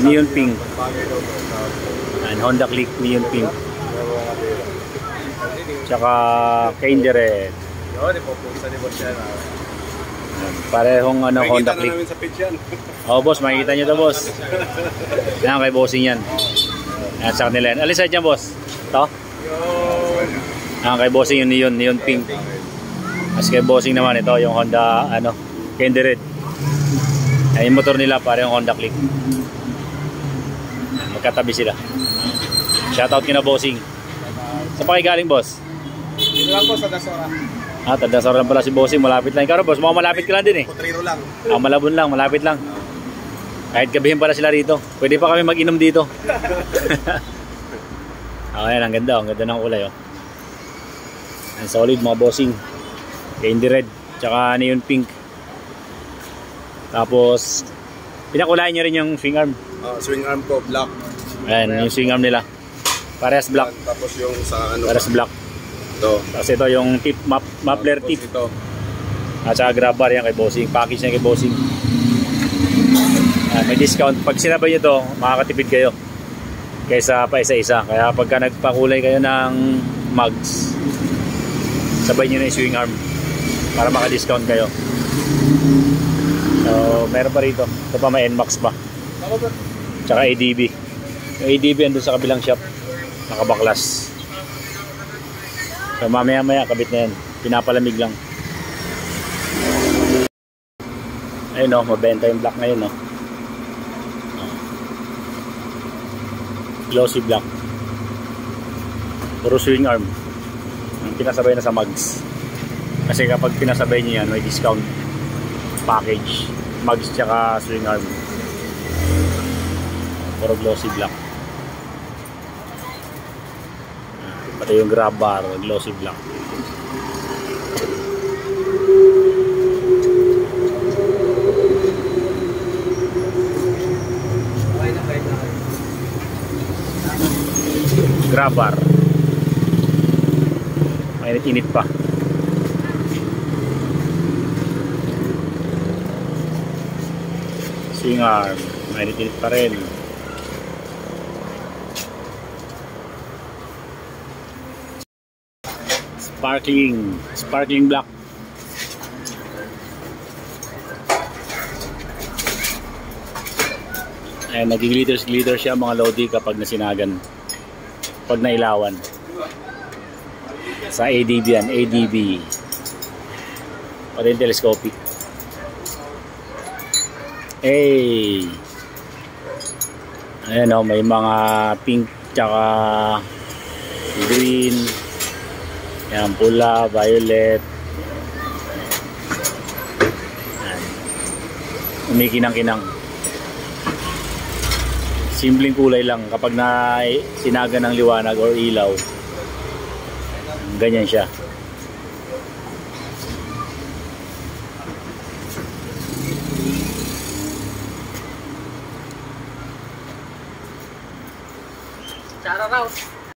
Neon pink. And Honda Click neon pink. Tsaka Kindred. Parehong ano, Honda Click. Oh boss, makikita nyo to boss. Yan kay bossing yan. Yan sa kanila yan. Alin side yan boss? Ito? Yan kay bossing yung neon pink. As kay bossing naman ito yung Honda ano, Kindred. Yan yung motor nila parehong Honda Click. Magkatabi sila. Shoutout kina bossing. Saan pa kayo galing boss? Dito lang po sa Dasora. Tadasara lang pala si bossing, malapit lang. Ikaw boss, mukhang malapit ka lang din eh. Potrero lang. Malabon lang, malapit lang. Kahit gabihin pala sila rito. Pwede pa kami mag-inom dito. Ayan, ang ganda ng kulay oh. Ang solid mga bossing. Candy red, tsaka neon pink. Tapos pinakulayan nyo rin yung swing arm. Swing arm ko, black. Ayan, yung swing arm nila. Parehas black. Tapos yung sa ano. Parehas black. Ito. Tapos ito yung tip, muffler tip. Ito. At saka grab bar yan kay bossing. Package na kay bossing. May discount. Pag sinabay nyo to, makakatipid kayo. Kaysa pa isa-isa. Kaya pagka nagpakulay kayo ng mugs, sabay nyo na yung swing arm. Para maka-discount kayo. So, meron pa rito. Ito pa may NMAX pa. Tsaka ADB. Yung ADB andun sa kabilang shop. Nakabaklas. So mamaya kabit na yan. Pinapalamig lang. Ayun o, mabenta yung black ngayon o. Glossy black. Puro swing arm. Pinasabay na sa mugs. Kasi kapag pinasabay nyo yan, may discount package. Mugs tsaka swing arm. Puro glossy black. Pati yung grab bar, glossy black. Grab bar. Mainit-init pa. Swing arm, mainit-init pa rin. Sparkling black. Ayan, naging glitter siya mga lodi kapag nasinagan, pag nailawan. Sa ADB yan, ADB. Pati yung telescopic. Hey, ayan o, may mga pink tsaka green. Yan, pula, violet. Yan. Umikinang-kinang. Simpleng kulay lang kapag na sinaga ng liwanag or ilaw. Ganyan siya. Shout out.